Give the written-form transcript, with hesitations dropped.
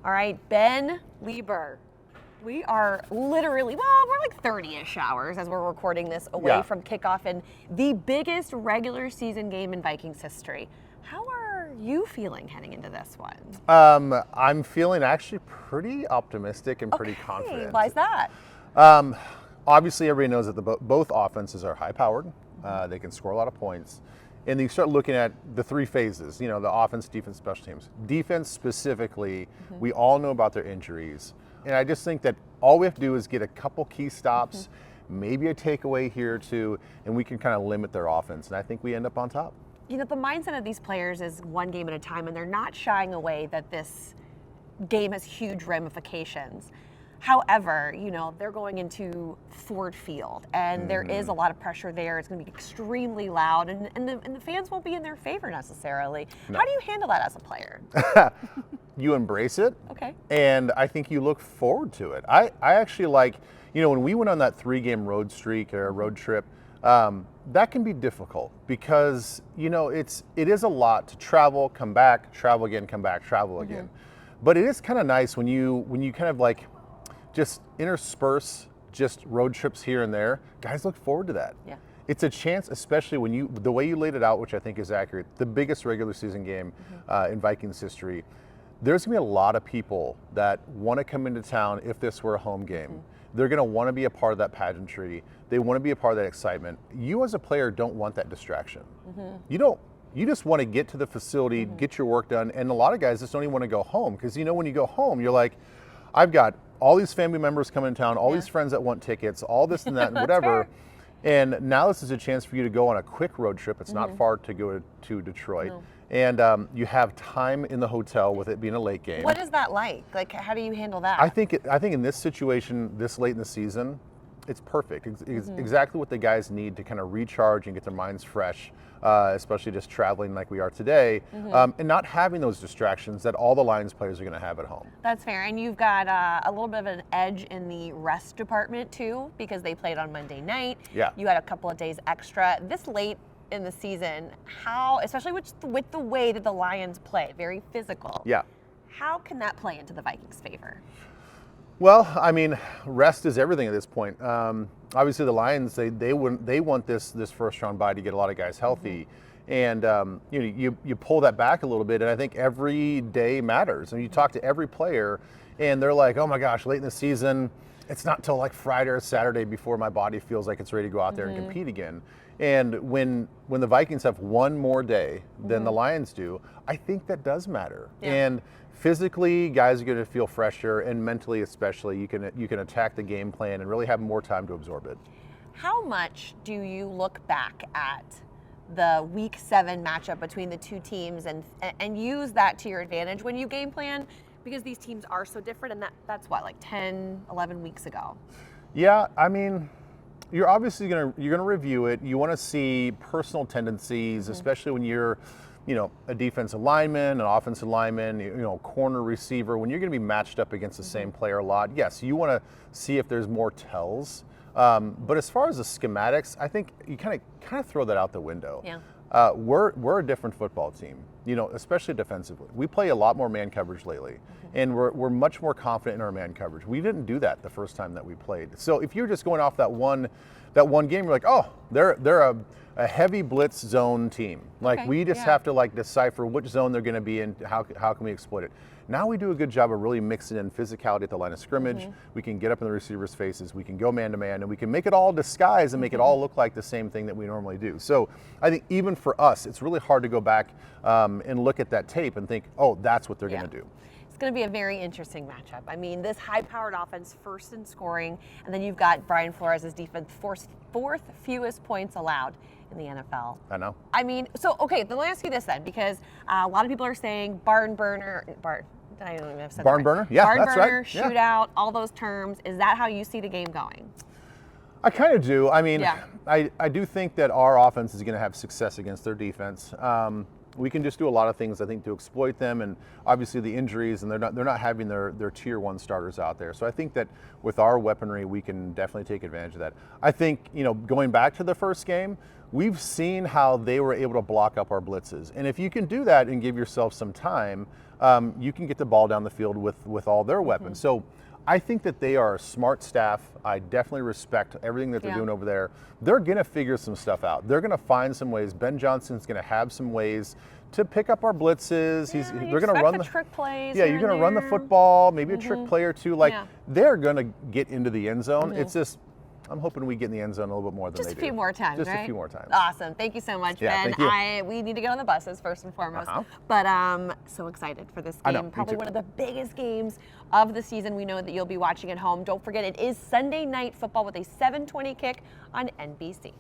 All right, Ben Leber. We are literally, well, we're like 30-ish hours as we're recording this away from kickoff in the biggest regular season game in Vikings history. How are you feeling heading into this one? I'm feeling actually pretty optimistic and pretty confident. Why is that? Obviously, everybody knows that both offenses are high-powered. They can score a lot of points. And you start looking at the three phases, the offense, defense, special teams. Defense specifically, we all know about their injuries. And I just think that all we have to do is get a couple key stops, maybe a takeaway here or two, and we can kind of limit their offense. And I think we end up on top. The mindset of these players is one game at a time, and they're not shying away that this game has huge ramifications. However, they're going into Ford Field, and there is a lot of pressure there. It's going to be extremely loud, and the fans won't be in their favor necessarily. No. How do you handle that as a player? You embrace it. Okay. And I think you look forward to it. I actually like, when we went on that 3-game road streak or a road trip, that can be difficult because, it is a lot to travel, come back, travel again, come back, travel again. But it is kind of nice when you kind of like just intersperse just road trips here and there. Guys look forward to that. Yeah. It's a chance, especially when the way you laid it out, which I think is accurate, the biggest regular season game in Vikings history. There's going to be a lot of people that want to come into town if this were a home game. They're going to want to be a part of that pageantry. They want to be a part of that excitement. You as a player don't want that distraction. You don't. You just want to get to the facility, get your work done. And a lot of guys just don't even want to go home because, when you go home, you're like, I've got all these family members coming in town, all these friends that want tickets, all this and that and whatever. And now this is a chance for you to go on a quick road trip. It's not far to go to Detroit. No. And you have time in the hotel with it being a late game. What is that like? Like, how do you handle that? I think in this situation, this late in the season, it's perfect. It's exactly what the guys need to kind of recharge and get their minds fresh, especially just traveling like we are today, and not having those distractions that all the Lions players are going to have at home. That's fair. And you've got a little bit of an edge in the rest department, too, because they played on Monday night. Yeah. You had a couple of days extra. This late in the season, especially with the way that the Lions play, very physical. Yeah. How can that play into the Vikings' favor? Well, I mean, rest is everything at this point. Obviously, the Lions they want this first round bye to get a lot of guys healthy, and you pull that back a little bit, and I think every day matters. And you talk to every player, and they're like, "Oh my gosh, late in the season, it's not till like Friday or Saturday before my body feels like it's ready to go out there and compete again." And when the Vikings have one more day than the Lions do, I think that does matter. Yeah. And physically, guys are going to feel fresher, and mentally especially, you can attack the game plan and really have more time to absorb it. How much do you look back at the Week 7 matchup between the two teams and use that to your advantage when you game plan? Because these teams are so different, and that's what, like 10, 11 weeks ago? Yeah, I mean, you're obviously going to review it. You want to see personal tendencies, especially when you're a defensive lineman, an offensive lineman, corner receiver. When you're going to be matched up against the same player a lot, yes, you want to see if there's more tells. But as far as the schematics, I think you kind of throw that out the window. Yeah. We're a different football team, especially defensively. We play a lot more man coverage lately, and we're much more confident in our man coverage. We didn't do that the first time that we played. So if you're just going off that one game, you're like, oh, they're a heavy blitz zone team. Like, we just have to decipher which zone they're going to be in. How can we exploit it? Now we do a good job of really mixing in physicality at the line of scrimmage. We can get up in the receivers' faces. We can go man to man, and we can make it all disguise and make it all look like the same thing that we normally do. So I think even for us, it's really hard to go back and look at that tape and think, oh, that's what they're going to do. It's going to be a very interesting matchup. I mean, this high-powered offense, first in scoring, and then you've got Brian Flores' defense, fourth fewest points allowed in the NFL. I know. I mean, so, okay, then let me ask you this then, because a lot of people are saying barn burner, I don't even have said barn burner? Yeah, that's right. Barn burner, shootout, all those terms. Is that how you see the game going? I kind of do. I mean, I do think that our offense is going to have success against their defense. We can just do a lot of things, I think, to exploit them, and obviously the injuries, and they're not having their tier 1 starters out there. So I think that with our weaponry, we can definitely take advantage of that. I think, going back to the first game, we've seen how they were able to block up our blitzes. And if you can do that and give yourself some time, you can get the ball down the field with all their weapons. So I think that they are a smart staff. I definitely respect everything that they're doing over there. They're going to figure some stuff out. They're going to find some ways. Ben Johnson's going to have some ways to pick up our blitzes. They're going to run the trick plays. Yeah, you're going to run the football, maybe a trick play or two. Like they're going to get into the end zone. It's just, I'm hoping we get in the end zone a little bit more than they do. Just a few more times, Just right? a few more times. Awesome. Thank you so much, Ben. Thank you. We need to get on the buses first and foremost. But so excited for this game. I know, Probably one of the biggest games of the season. We know that you'll be watching at home. Don't forget, it is Sunday Night Football with a 7:20 kick on NBC.